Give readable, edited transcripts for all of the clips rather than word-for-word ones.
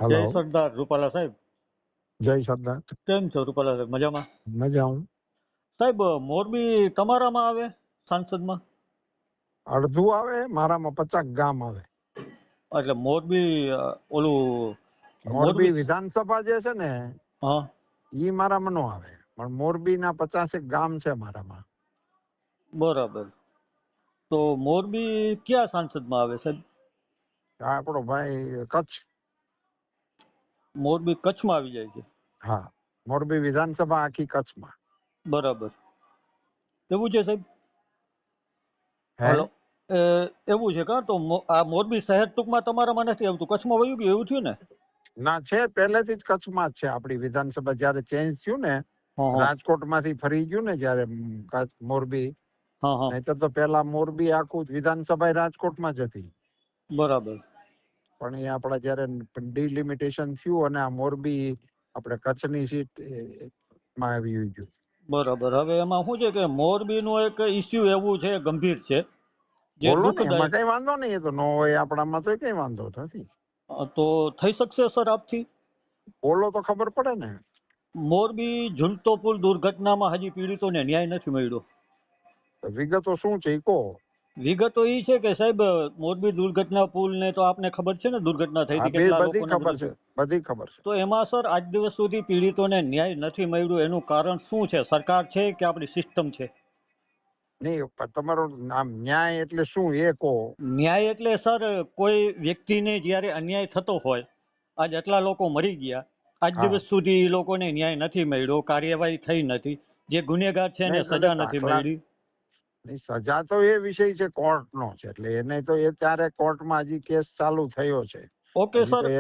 જય હલો, સરદાર રૂપાલા સાહેબ. જય સરદાર. કેમ છો રૂપાલા સાહેબ? મજામાં? મજામાં. સાહેબ, મોરબી તમારામાં આવે સાંસદમાં? અડધું આવે, મારામાં 50 ગામ આવે. એટલે મોરબી ઓલું મોરબી વિધાનસભા જે છે ને હા ઈ મારામાં નો આવે, પણ મોરબીના 50 ગામ છે મારામાં. બરાબર. તો મોરબી કયા સાંસદમાં આવે સાહેબ? આ આપણો ભાઈ કચ્છ. મોરબી કચ્છમાં આવી જાય છે. હા, મોરબી વિધાનસભા આખી કચ્છમાં. બરાબર. એવું છે સાહેબ? હે? હલો. એવું છે કા? તો આ મોરબી શહેર ટૂંકમાં તમારામાં નથી આવતું, કચ્છમાં વયું ગયું એવું થયું ને? ના, છે પહેલેથી જ કચ્છમાં જ છે. આપણી વિધાનસભા જયારે ચેન્જ થયું ને, હા હા રાજકોટમાંથી ફરી ગયું ને જયારે મોરબી, હા હા નહીતર તો પેલા મોરબી આખું વિધાનસભા રાજકોટમાં જ હતી. બરાબર. પણ એ આપડા જયારે ડિલિમિટેશન થયું અને આ મોરબી આપણે કચ્છની સીટ માં આવી ગયું. બરાબર. હવે એમાં શું છે કે મોરબીનું એક ઇસ્યુ એવું છે, ગંભીર છે, જે બોલો ને, એમાં દુઃખદાયક. કઈ વાંધો નહીં. એ તો ન હોય આપણામાં તો કઈ વાંધો નથી. તો થઈ શકશે સર આપથી? બોલો તો ખબર પડે ને. મોરબી ઝૂલતો પુલ દુર્ઘટનામાં હજી પીડિતોને ન્યાય નથી મળ્યો. વિગતો શું છે એ કહો. વિગતો એ છે કે સાહેબ, મોરબી દુર્ઘટના પુલ ને તો આપને ખબર છે ને, દુર્ઘટના થઈ હા, હતી, કેટલા બધી લોકોને ખબર બધું છે, થયું. બધી ખબર છે. તો એમાં સર આજ દિવસ સુધી પીડિતોને ન્યાય નથી મળ્યું, એનું કારણ શું છે? સરકાર છે કે આપણી સિસ્ટમ છે? નહીં, તમારો આમ ન્યાય એટલે શું એ કહો. ન્યાય એટલે સર, કોઈ વ્યક્તિને જ્યારે અન્યાય થતો હોય, આજ આટલા લોકો મરી ગયા, આજ હા. દિવસ સુધી એ લોકોને ન્યાય નથી મળ્યો, કાર્યવાહી થઈ નથી, જે ગુનેગાર છે એને નહીં, સજા નથી મળી. નહીં, સજા તો એ વિષય છે કોર્ટનો છે, એટલે એને તો એ ત્યારે કોર્ટમાં હજી કેસ ચાલુ થયો છે. ઓકે હજી તો સર, એ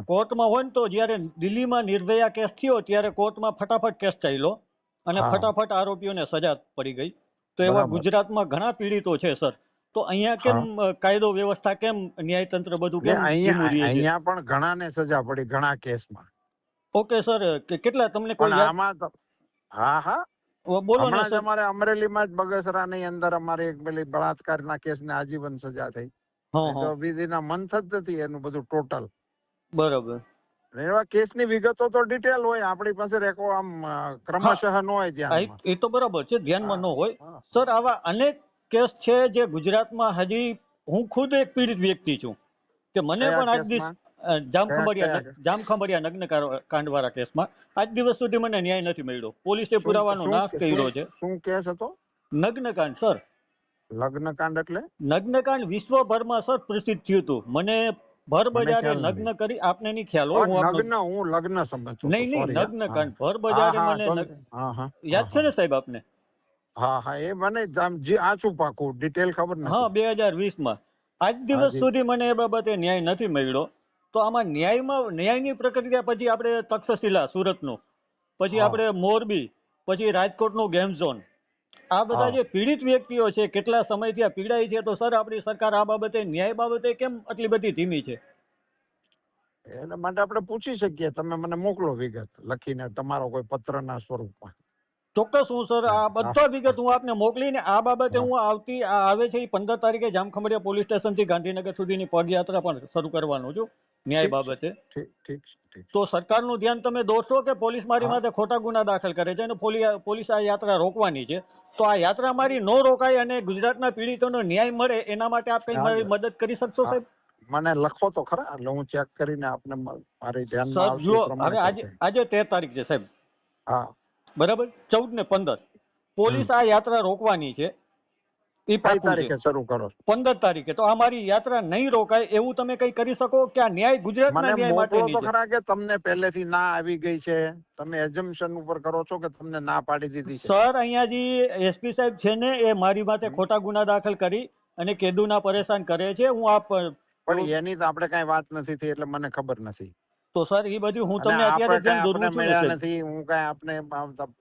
કોર્ટમાં હોય ને, તો જ્યારે દિલ્હીમાં નિર્ભયા કેસ થયો ત્યારે કોર્ટમાં ફટાફટ કેસ ચાલ્યો અને હા, ફટાફટ આરોપીઓને સજા પડી ગઈ. તો એવા બરાબર. ગુજરાતમાં ઘણા પીડિતો છે સર. તો અહીંયા કેમ હા. કાયદો વ્યવસ્થા, કેમ ન્યાયતંત્ર બધું ને કેમ ધીમું અહીંયા રહે છે? અહીંયા પણ ઘણાને સજા પડી, ઘણા કેસમાં. ઓકે સર, કેટલા તમને કોઈ પણ યાદ? આમાં તો હા, હા. બોલો ને હમણાં જ સર. અમારે અમરેલીમાં જ બગસરાની અંદર અમારે એક પેલી બળાત્કારના કેસને આજીવન સજા થઈ. હા એ હા તો વિધિના મંથ જ નથી એનું બધું ટોટલ. બરાબર. એવા કેસની વિગતો તો ડિટેલ હોય આપણી પાસે, રેકો આમ ક્રમશઃ ન હોય ધ્યાનમાં. એ તો બરાબર છે, ધ્યાનમાં ન હોય. હા. સર, આવા અનેક કેસ છે જે ગુજરાતમાં હજી, હું ખુદ એક પીડિત વ્યક્તિ છું, કે મને કયા પણ આજ દિવસ કેસમાં? જામખંભાળિયા કયા જામખંભાળિયા નગ્ન કાંડવાળા કેસમાં આજ દિવસ સુધી મને ન્યાય નથી મળ્યો. પોલીસે શું પુરાવાનો શું નાશ કર્યો છે. શું કેસ હતો? નગ્નકાંડ સર. લગ્નકાંડ એટલે? નગ્નકાંડ વિશ્વભરમાં સર પ્રસિદ્ધ થયું હતું. મને ભર મને બજારે ખ્યાલ નથી. નગ્ન કરી, આપને નહીં ખ્યાલ હોય, હું આપનો. હું લગ્ન સમજતો હતો, નહીં નહીં, સોરી. હા, નગ્નકાંડ ભર હા, બજારે હા, મને હા, હા, યાદ છે ને સાહેબ આપને? હા, હા, એ મને આછું પાકું ડિટેલ ખબર હા, નથી. 2020માં. આજ દિવસ હાજી. સુધી મને એ બાબતે ન્યાય નથી મળ્યો. તો આમાં ન્યાયની પ્રક્રિયા પછી આપણે તક્ષશિલા સુરતનું, પછી હા, આપણે મોરબી, પછી રાજકોટનું ગેમ ઝોન, આ બધા હા. જે પીડિત વ્યક્તિઓ છે, કેટલા સમયથી આ પીડાય છે, તો સર આપણી સરકાર આ બાબતે, ન્યાય બાબતે કેમ આટલી બધી ધીમી છે? એના માટે આપણે પૂછી શકીએ. તમે મને મોકલો વિગત લખીને, તમારો કોઈ પત્રના સ્વરૂપમાં. ચોક્કસ, હું સર આ હા, બધા વિગત હું આપને મોકલીને, આ બાબતે હા. હું આવે છે એ 15 તારીખે જામખંભાળિયા પોલીસ સ્ટેશનથી ગાંધીનગર સુધીની પદયાત્રા પણ શરૂ કરવાનો છું ન્યાય ઠીક છે, બાબતે. ઠીક ઠીક ઠીક. તો સરકારનું ધ્યાન તમે દોરશો કે પોલીસ મારી હા. માથે ખોટા ગુના દાખલ કરે છે અને પોલીસ આ યાત્રા રોકવાની છે? તો આ યાત્રા મારી ન રોકાય અને ગુજરાતના પીડિતોનો ન્યાય મળે, એના માટે આપ કંઈ મારી મદદ કરી શકશો હા, સાહેબ? મને લખો તો ખરા, એટલે હું ચેક કરીને આપને મારી ધ્યાનમાં સાહેબ આવશે જુઓ, એ પ્રમાણે હવે કરશે. આજે 13 તારીખ છે સાહેબ, હા. બરાબર? 14 ને 15 હમ. પોલીસ આ યાત્રા રોકવાની છે, એ કઈ પાકું છે. તારીખે શરૂ કરો? 15 તારીખે. તો આ મારી યાત્રા નહીં રોકાય એવું તમે કંઈ કરી શકો કે આ ન્યાય, ગુજરાતના મને ન્યાય મોકલો માટેની તો છે? ખરા કે તમને પહેલેથી ના આવી ગઈ છે. તમે એઝમ્પશન ઉપર કરો છો કે તમને ના પાડી દીધી છે. સર, અહીંયા જે એસપી સાહેબ છે ને, એ મારી માથે ખોટા ગુના દાખલ કરી અને કેદુના પરેશાન કરે છે. પણ એની તો આપણે કઈ વાત નથી થઈ, એટલે મને ખબર નથી. તો સર એ બધું હું અને તમને અત્યારે ધ્યાન આપણે દોરવું છું ને મળ્યા સાહેબ. નથી. હું કઈ આપને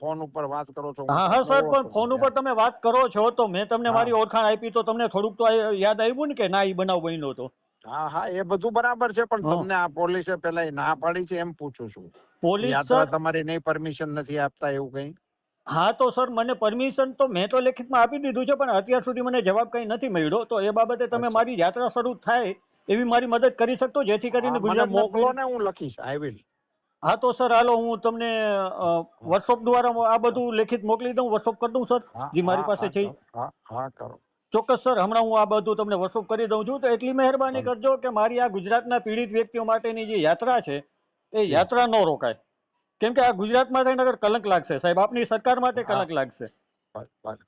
ફોન ઉપર વાત કરો છો, હું હા તો હા આપને સર, પણ ઓળખતો ફોન નથી. ઉપર તમે વાત કરો છો તો મેં તમને હા, મારી ઓળખાણ આપી, તો તમને થોડુંક તો યાદ આવ્યું ને કે ના, એ બનાવ બન્યો તો. હા, હા, એ બધું બરાબર છે, પણ હા. તમને આ પોલીસે પેલા ના પાડી છે એમ પૂછું છું. પોલીસ યાત્રા સર, તમારી નહીં, પરમિશન નથી આપતા એવું કઈ? હા તો સર, મને પરમિશન તો મેં તો લેખિતમાં આપી દીધું છે, પણ અત્યાર સુધી મને જવાબ કંઈ નથી મળ્યો. તો એ બાબતે તમે અચ્છા. મારી યાત્રા શરૂ થાય એવી મારી મદદ કરી શકતો જેથી કરીને મને ગુજરાતના મોકલો ને, હું લખીશ. I will. હા તો સર હાલો હું તમને વોટ્સઅપ દ્વારા આ બધું લેખિત મોકલી દઉં, વોટ્સઅપ કરી દઉં સર જે મારી પાસે છે. હા કરો. ચોક્કસ સર, હમણાં હું આ બધું તમને વોટ્સઅપ કરી દઉં છું. તો એટલી મહેરબાની કરજો કે મારી આ ગુજરાતના પીડિત વ્યક્તિઓ માટેની જે યાત્રા છે એ યાત્રા ન રોકાય, કેમ કે આ ગુજરાતમાં થઈને અગર કલંક લાગશે સાહેબ, આપની સરકાર માટે કલંક લાગશે. ભલે.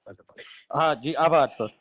હા જી, આભાર સર.